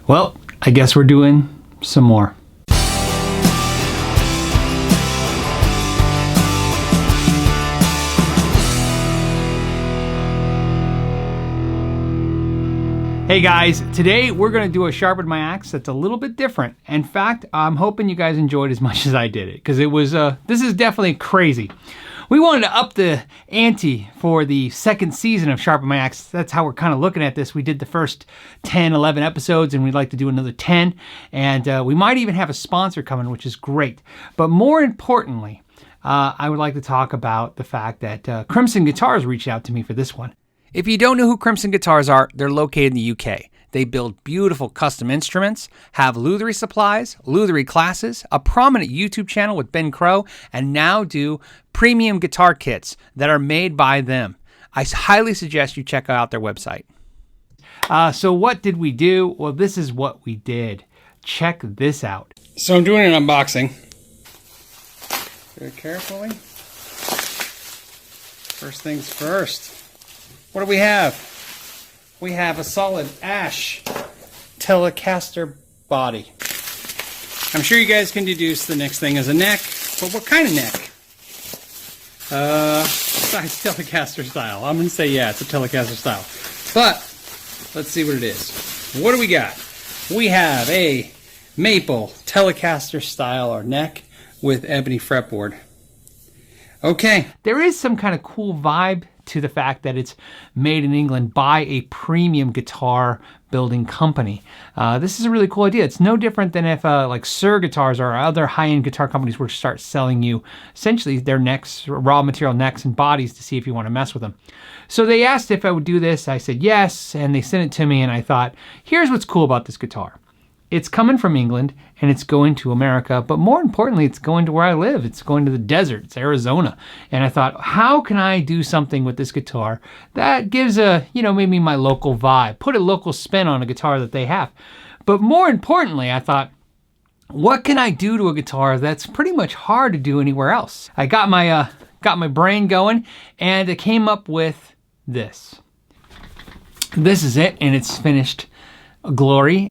Well, I guess we're doing some more. Hey guys, today we're going to do a Sharpen My Axe that's a little bit different. In fact, I'm hoping you guys enjoyed as much as I did it, because it was, this is definitely crazy. We wanted to up the ante for the second season of Sharpen My Axe. That's how we're kind of looking at this. We did the first 10, 11 episodes, and we'd like to do another 10. And we might even have a sponsor coming, which is great. But more importantly, I would like to talk about the fact that Crimson Guitars reached out to me for this one. If you don't know who Crimson Guitars are, they're located in the UK. They build beautiful custom instruments, have lutherie supplies, lutherie classes, a prominent YouTube channel with Ben Crow, and now do premium guitar kits that are made by them. I highly suggest you check out their website. So what did we do? Well, this is what we did. Check this out. So I'm doing an unboxing. Very carefully. First things first. What do we have? We have a solid ash Telecaster body. I'm sure you guys can deduce the next thing is a neck, but what kind of neck? Besides Telecaster style. I'm going to say, yeah, it's a Telecaster style. But, let's see what it is. What do we got? We have a maple Telecaster style or neck with ebony fretboard. Okay. There is some kind of cool vibe to the fact that it's made in England by a premium guitar building company. This is a really cool idea. It's no different than if like Sir Guitars or other high-end guitar companies were to start selling you essentially their necks, raw material necks and bodies to see if you want to mess with them. So they asked if I would do this. I said yes, and they sent it to me, and I thought, here's what's cool about this guitar. It's coming from England, and it's going to America, but more importantly, it's going to where I live. It's going to the desert. It's Arizona. And I thought, how can I do something with this guitar that gives a, maybe my local vibe, put a local spin on a guitar that they have. But more importantly, I thought, what can I do to a guitar that's pretty much hard to do anywhere else? I got my brain going, and I came up with this. This is it, and it's finished glory.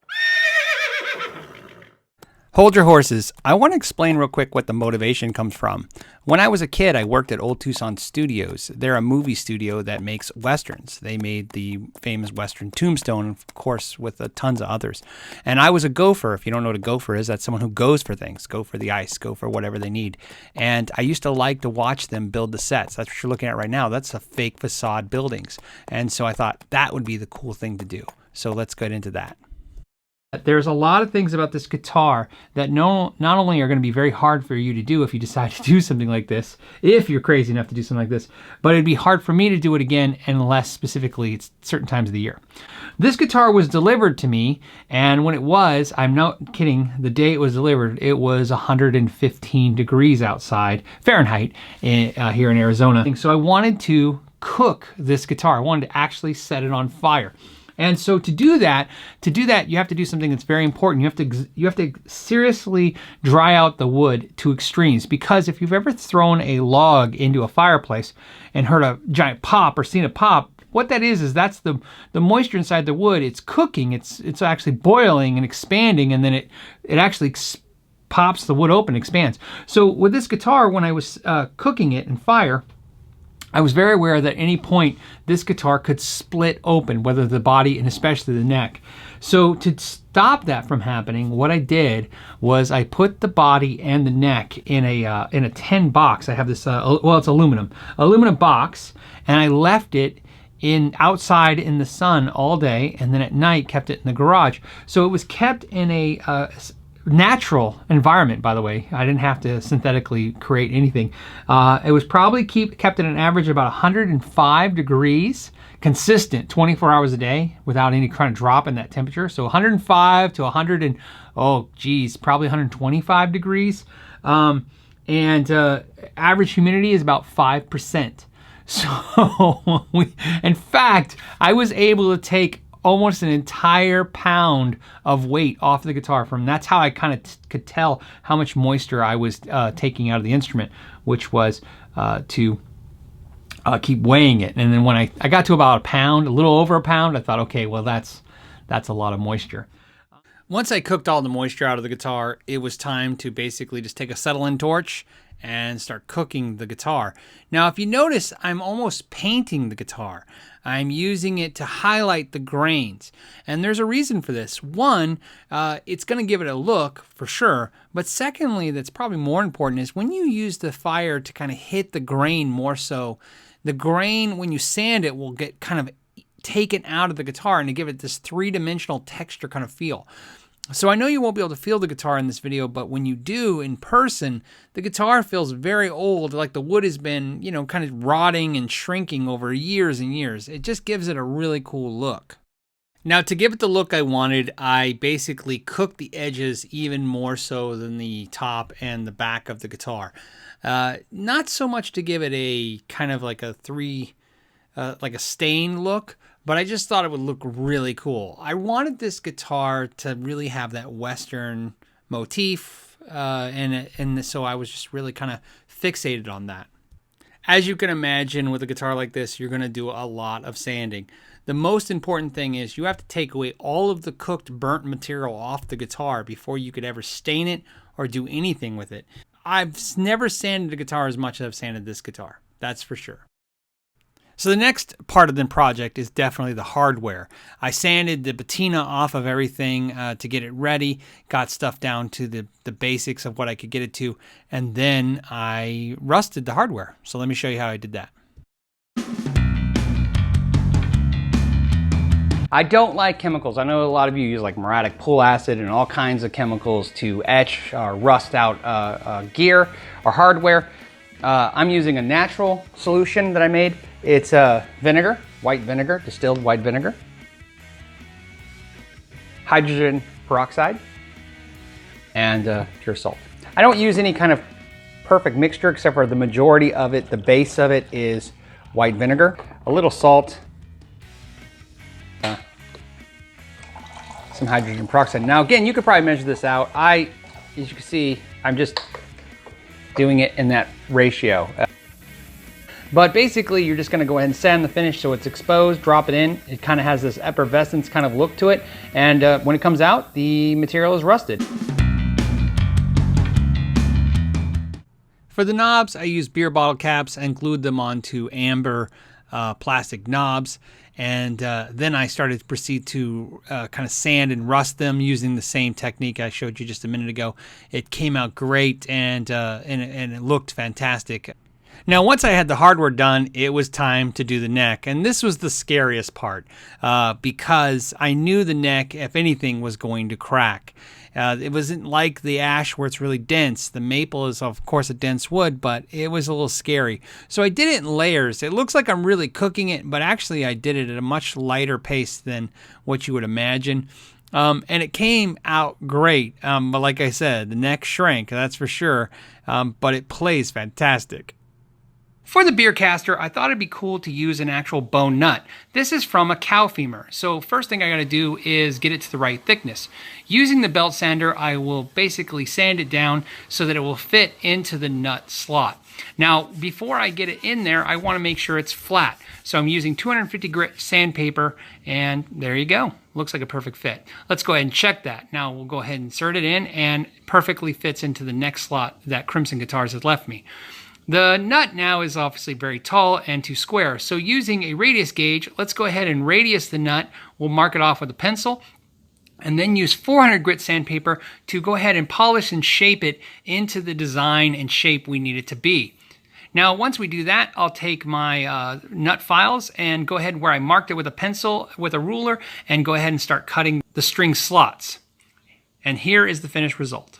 Hold your horses. I want to explain real quick what the motivation comes from. When I was a kid, I worked at Old Tucson Studios. They're a movie studio that makes westerns. They made the famous western Tombstone, of course, with tons of others. And I was a gopher. If you don't know what a gopher is, that's someone who goes for things, go for the ice, go for whatever they need. And I used to like to watch them build the sets. That's what you're looking at right now. That's a fake facade buildings. And so I thought that would be the cool thing to do. So let's get into that. There's a lot of things about this guitar that not only are going to be very hard for you to do if you decide to do something like this, if you're crazy enough to do something like this, but it'd be hard for me to do it again unless specifically it's certain times of the year. This guitar was delivered to me, and when it was, I'm not kidding, the day it was delivered, it was 115 degrees outside, Fahrenheit, here in Arizona. So I wanted to cook this guitar. I wanted to actually set it on fire. And so to do that, you have to do something that's very important. You have to seriously dry out the wood to extremes, because if you've ever thrown a log into a fireplace and heard a giant pop or seen a pop, what that is that's the moisture inside the wood. It's cooking. It's actually boiling and expanding, and then it actually pops the wood open, expands. So with this guitar, when I was cooking it in fire, I was very aware that at any point this guitar could split open, whether the body and especially the neck. So to stop that from happening, what I did was I put the body and the neck in a tin box. I have this, it's aluminum box, and I left it outside in the sun all day, and then at night kept it in the garage. So it was kept in a natural environment, by the way. I didn't have to synthetically create anything. It was probably kept at an average of about 105 degrees, consistent 24 hours a day without any kind of drop in that temperature. So 105 to 100 and, probably 125 degrees. And average humidity is about 5%. So in fact, I was able to take almost an entire pound of weight off the guitar that's how I kind of could tell how much moisture I was taking out of the instrument, which was to keep weighing it. And then when I got to about a pound, a little over a pound, I thought, okay, well, that's a lot of moisture. Once I cooked all the moisture out of the guitar, it was time to basically just take a acetylene torch and start cooking the guitar. Now, if you notice, I'm almost painting the guitar. I'm using it to highlight the grains. And there's a reason for this. One, it's going to give it a look for sure. But secondly, that's probably more important, is when you use the fire to kind of hit the grain more so, the grain, when you sand it, will get kind of taken out of the guitar and to give it this three-dimensional texture kind of feel. So I know you won't be able to feel the guitar in this video, but when you do in person, the guitar feels very old, like the wood has been, kind of rotting and shrinking over years and years. It just gives it a really cool look. Now, to give it the look I wanted, I basically cooked the edges even more so than the top and the back of the guitar. Not so much to give it a kind of like a like a stain look, but I just thought it would look really cool. I wanted this guitar to really have that Western motif, and so I was just really kind of fixated on that. As you can imagine, with a guitar like this, you're going to do a lot of sanding. The most important thing is you have to take away all of the cooked, burnt material off the guitar before you could ever stain it or do anything with it. I've never sanded a guitar as much as I've sanded this guitar. That's for sure. So the next part of the project is definitely the hardware. I sanded the patina off of everything to get it ready, got stuff down to the basics of what I could get it to, and then I rusted the hardware. So let me show you how I did that. I don't like chemicals. I know a lot of you use like muriatic pool acid and all kinds of chemicals to etch or rust out gear or hardware. I'm using a natural solution that I made. It's vinegar, white vinegar, distilled white vinegar, hydrogen peroxide, and pure salt. I don't use any kind of perfect mixture except for the majority of it, the base of it is white vinegar, a little salt, some hydrogen peroxide. Now again, you could probably measure this out. As you can see, I'm just doing it in that ratio. But basically, you're just going to go ahead and sand the finish so it's exposed, drop it in. It kind of has this effervescence kind of look to it. And when it comes out, the material is rusted. For the knobs, I used beer bottle caps and glued them onto amber plastic knobs. And then I started to proceed to kind of sand and rust them using the same technique I showed you just a minute ago. It came out great and it looked fantastic. Now, once I had the hardware done, it was time to do the neck. And this was the scariest part because I knew the neck, if anything, was going to crack. It wasn't like the ash where it's really dense. The maple is, of course, a dense wood, but it was a little scary. So I did it in layers. It looks like I'm really cooking it, but actually I did it at a much lighter pace than what you would imagine. And it came out great. But like I said, the neck shrank, that's for sure. But it plays fantastic. For the beer caster, I thought it'd be cool to use an actual bone nut. This is from a cow femur. So first thing I gotta do is get it to the right thickness. Using the belt sander, I will basically sand it down so that it will fit into the nut slot. Now, before I get it in there, I wanna make sure it's flat. So I'm using 250 grit sandpaper, and there you go. Looks like a perfect fit. Let's go ahead and check that. Now we'll go ahead and insert it in, and perfectly fits into the neck slot that Crimson Guitars has left me. The nut now is obviously very tall and too square. So using a radius gauge, let's go ahead and radius the nut. We'll mark it off with a pencil and then use 400 grit sandpaper to go ahead and polish and shape it into the design and shape we need it to be. Now, once we do that, I'll take my nut files and go ahead where I marked it with a pencil, with a ruler, and go ahead and start cutting the string slots. And here is the finished result.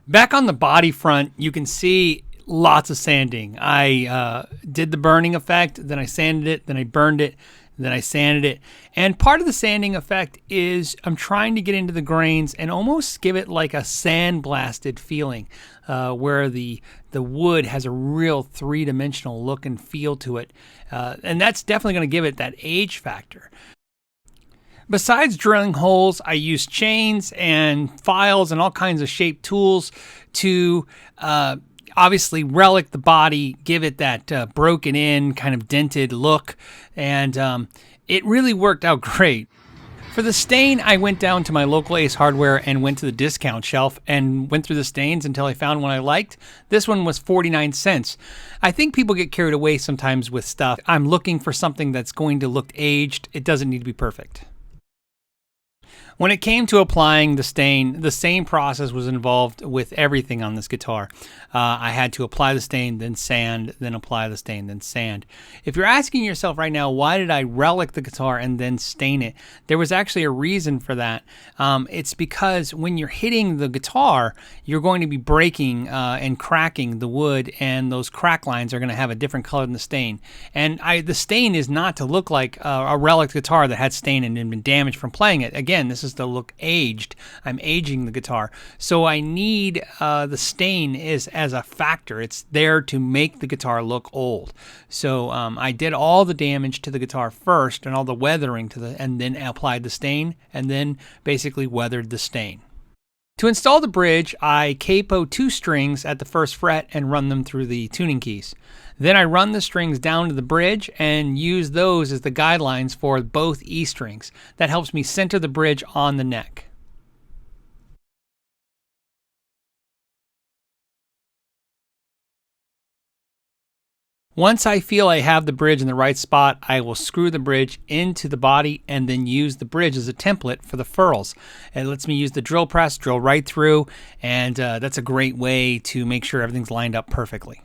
Back on the body front, you can see lots of sanding. I did the burning effect, then I sanded it, then I burned it, then I sanded it. And part of the sanding effect is I'm trying to get into the grains and almost give it like a sandblasted feeling, where the wood has a real three-dimensional look and feel to it. And that's definitely going to give it that age factor. Besides drilling holes, I use chains and files and all kinds of shaped tools to obviously relic the body, give it that broken in, kind of dented look, and it really worked out great. For the stain, I went down to my local Ace Hardware and went to the discount shelf and went through the stains until I found one I liked. This one was 49 cents. I think people get carried away sometimes with stuff. I'm looking for something that's going to look aged. It doesn't need to be perfect. When it came to applying the stain, the same process was involved with everything on this guitar. I had to apply the stain, then sand, then apply the stain, then sand. If you're asking yourself right now, why did I relic the guitar and then stain it? There was actually a reason for that. It's because when you're hitting the guitar, you're going to be breaking and cracking the wood, and those crack lines are going to have a different color than the stain. And the stain is not to look like a relic guitar that had stain and been damaged from playing it. Again, this is to look aged. I'm aging the guitar. So I need the stain as a factor. It's there to make the guitar look old. So I did all the damage to the guitar first and all the weathering and then applied the stain and then basically weathered the stain. To install the bridge, I capo 2 strings at the first fret and run them through the tuning keys. Then I run the strings down to the bridge and use those as the guidelines for both E strings. That helps me center the bridge on the neck. Once I feel I have the bridge in the right spot, I will screw the bridge into the body and then use the bridge as a template for the furls. It lets me use the drill press, drill right through, and that's a great way to make sure everything's lined up perfectly.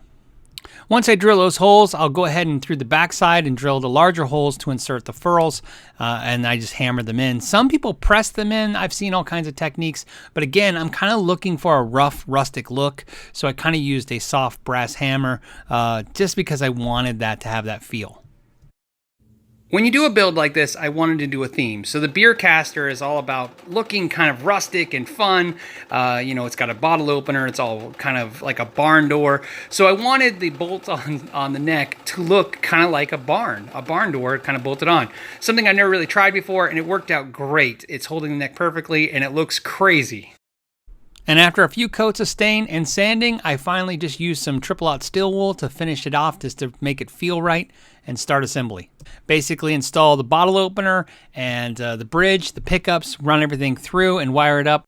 Once I drill those holes, I'll go ahead and through the backside and drill the larger holes to insert the furls, and I just hammer them in. Some people press them in. I've seen all kinds of techniques, but again, I'm kind of looking for a rough, rustic look, so I kind of used a soft brass hammer just because I wanted that to have that feel. When you do a build like this, I wanted to do a theme. So the beer caster is all about looking kind of rustic and fun. It's got a bottle opener. It's all kind of like a barn door. So I wanted the bolt on the neck to look kind of like a barn door kind of bolted on. Something I never really tried before, and it worked out great. It's holding the neck perfectly, and it looks crazy. And after a few coats of stain and sanding, I finally just used some triple-aught steel wool to finish it off just to make it feel right and start assembly. Basically install the bottle opener and the bridge, the pickups, run everything through and wire it up.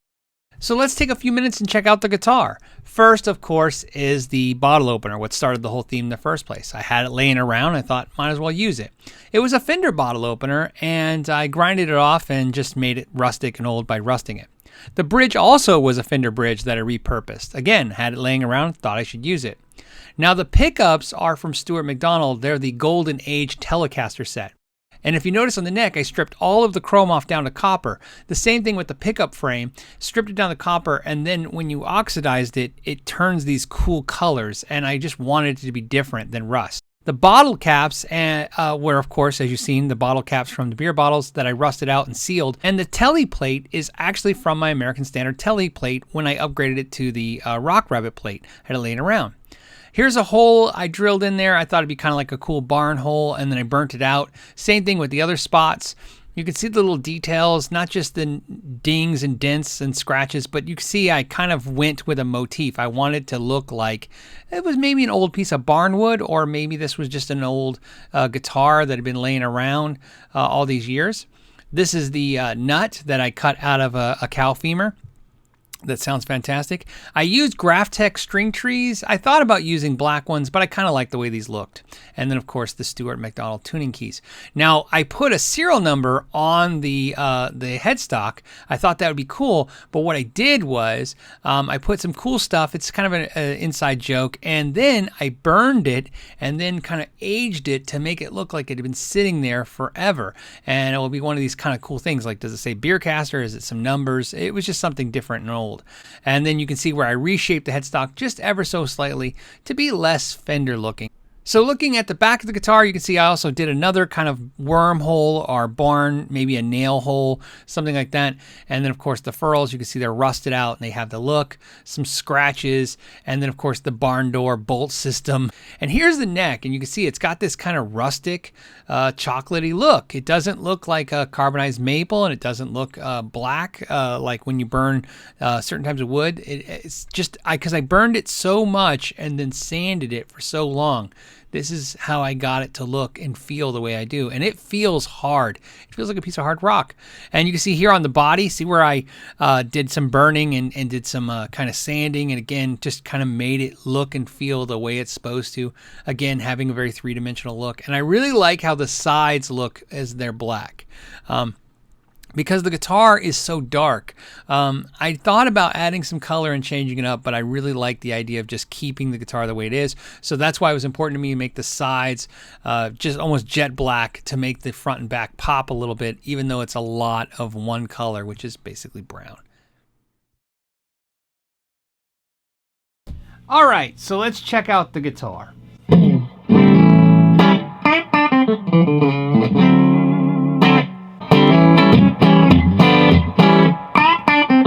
So let's take a few minutes and check out the guitar. First, of course, is the bottle opener, what started the whole theme in the first place. I had it laying around. I thought, might as well use it. It was a Fender bottle opener, and I grinded it off and just made it rustic and old by rusting it. The bridge also was a Fender bridge that I repurposed. Again, had it laying around, thought I should use it. Now the pickups are from Stuart McDonald. They're the Golden Age Telecaster set. And if you notice on the neck, I stripped all of the chrome off down to copper. The same thing with the pickup frame, stripped it down to copper, and then when you oxidized it, it turns these cool colors, and I just wanted it to be different than rust. The bottle caps were, of course, as you've seen, the bottle caps from the beer bottles that I rusted out and sealed. And the Tele Plate is actually from my American Standard Tele Plate when I upgraded it to the Rock Rabbit plate. I had it laying around. Here's a hole I drilled in there. I thought it'd be kind of like a cool barn hole, and then I burnt it out. Same thing with the other spots. You can see the little details, not just the dings and dents and scratches, but you can see I kind of went with a motif. I wanted to look like it was maybe an old piece of barnwood, or maybe this was just an old guitar that had been laying around all these years. This is the nut that I cut out of a cow femur. That sounds fantastic. I used Graphtech string trees. I thought about using black ones, but I kind of like the way these looked. And then, of course, the Stuart McDonald tuning keys. Now, I put a serial number on the headstock. I thought that would be cool, but what I did was I put some cool stuff. It's kind of an inside joke. And then I burned it and then kind of aged it to make it look like it had been sitting there forever. And it will be one of these kind of cool things. Like, does it say beer caster? Is it some numbers? It was just something different and old. And then you can see where I reshaped the headstock just ever so slightly to be less Fender looking. So looking at the back of the guitar, you can see I also did another kind of wormhole or barn, maybe a nail hole, something like that. And then of course the furls, you can see they're rusted out and they have the look, some scratches, and then of course the barn door bolt system. And here's the neck, and you can see it's got this kind of rustic, chocolatey look. It doesn't look like a carbonized maple, and it doesn't look black like when you burn certain types of wood. It's just because I burned it so much and then sanded it for so long. This is how I got it to look and feel the way I do. And it feels hard. It feels like a piece of hard rock. And you can see here on the body, see where I did some burning and did some kind of sanding. And again, just kind of made it look and feel the way it's supposed to. Again, having a very three-dimensional look. And I really like how the sides look as they're black. Because the guitar is so dark, I thought about adding some color and changing it up, but I really like the idea of just keeping the guitar the way it is. So that's why it was important to me to make the sides just almost jet black to make the front and back pop a little bit, even though it's a lot of one color, which is basically brown. All right, so let's check out the guitar.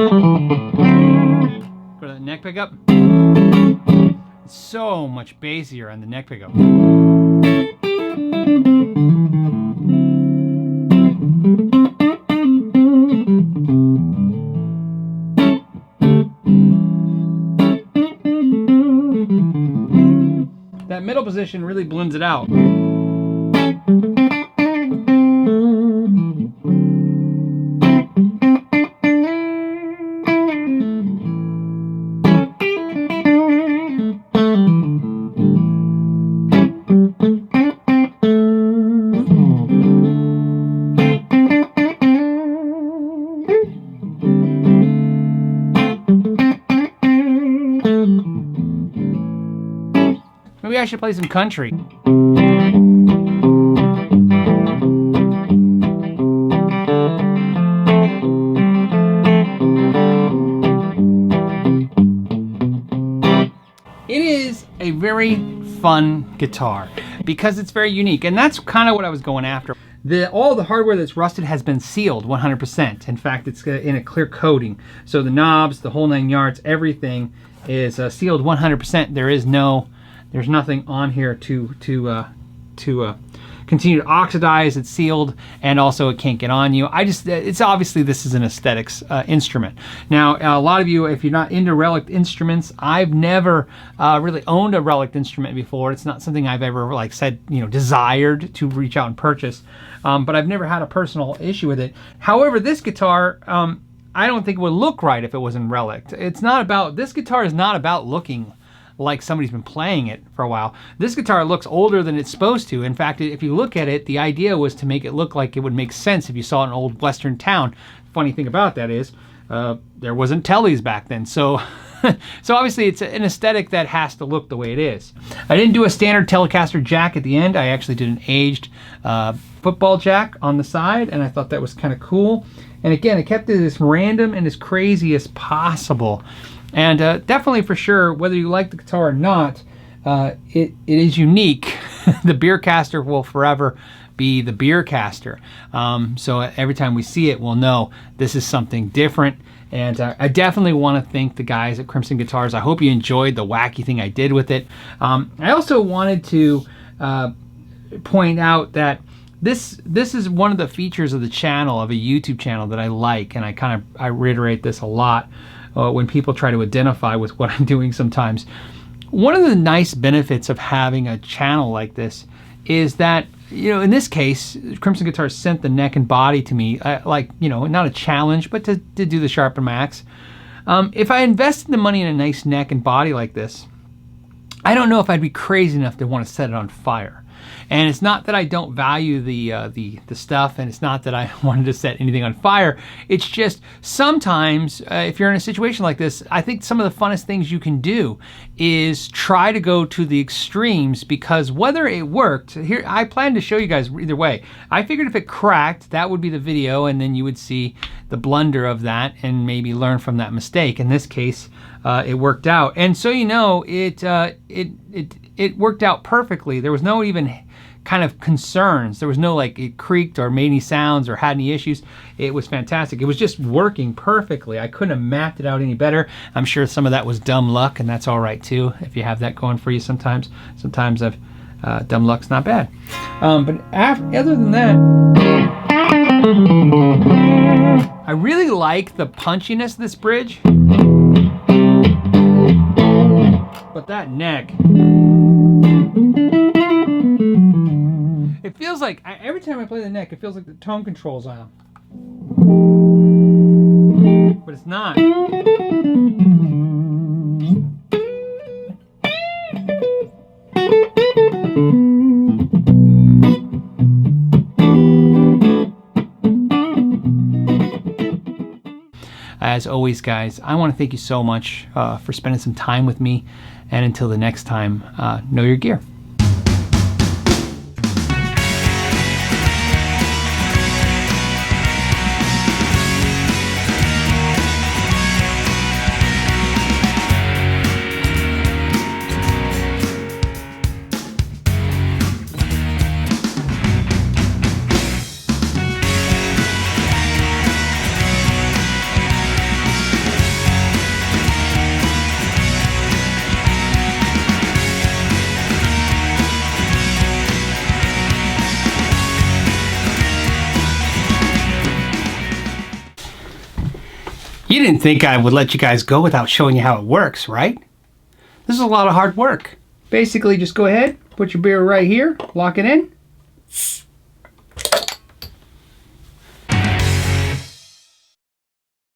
Go to the neck pickup. It's so much bassier on the neck pickup. That middle position really blends it out. Maybe I should play some country. It is a very fun guitar because it's very unique, and that's kind of what I was going after. All the hardware that's rusted has been sealed 100%. In fact, it's in a clear coating. So the knobs, the whole 9 yards, everything is sealed 100%. There's nothing on here to continue to oxidize. It's sealed, and also it can't get on you. It's obviously this is an aesthetics instrument. Now, a lot of you, if you're not into relic instruments, I've never really owned a relic instrument before. It's not something I've ever desired to reach out and purchase, but I've never had a personal issue with it. However, this guitar, I don't think it would look right if it wasn't relic. This guitar is not about looking like somebody's been playing it for a while. This guitar looks older than it's supposed to. In fact, if you look at it, the idea was to make it look like it would make sense if you saw an old western town. Funny thing about that is there wasn't Teles back then, so so obviously it's an aesthetic that has to look the way it is. I didn't do a standard Telecaster jack at the end. I actually did an aged football jack on the side, and I thought that was kind of cool. And again, it kept it as random and as crazy as possible. And definitely for sure, whether you like the guitar or not, it is unique. The Beercaster will forever be the Beercaster. So every time we see it, we'll know this is something different. And I definitely want to thank the guys at Crimson Guitars. I hope you enjoyed the wacky thing I did with it. I also wanted to point out that this is one of the features of the channel, of a YouTube channel, that I like, and I reiterate this a lot when people try to identify with what I'm doing sometimes. One of the nice benefits of having a channel like this is that, in this case, Crimson Guitars sent the neck and body to me, not a challenge, but to do the Sharpen Max. If I invested the money in a nice neck and body like this, I don't know if I'd be crazy enough to want to set it on fire. And it's not that I don't value the stuff, and it's not that I wanted to set anything on fire. It's just sometimes, if you're in a situation like this, I think some of the funnest things you can do is try to go to the extremes, because whether it worked, here I plan to show you guys either way. I figured if it cracked, that would be the video, and then you would see the blunder of that and maybe learn from that mistake. In this case, it worked out. And so it it worked out perfectly. There was no even kind of concerns. There was no like it creaked or made any sounds or had any issues. It was fantastic. It was just working perfectly. I couldn't have mapped it out any better. I'm sure some of that was dumb luck, and that's all right too if you have that going for you sometimes. Sometimes dumb luck's not bad. But other than that, I really like the punchiness of this bridge. But that neck, it feels like, every time I play the neck, it feels like the tone control's on. But it's not. As always, guys, I want to thank you so much for spending some time with me. And until the next time, know your gear. You didn't think I would let you guys go without showing you how it works, right? This is a lot of hard work. Basically, just go ahead, put your beer right here, lock it in.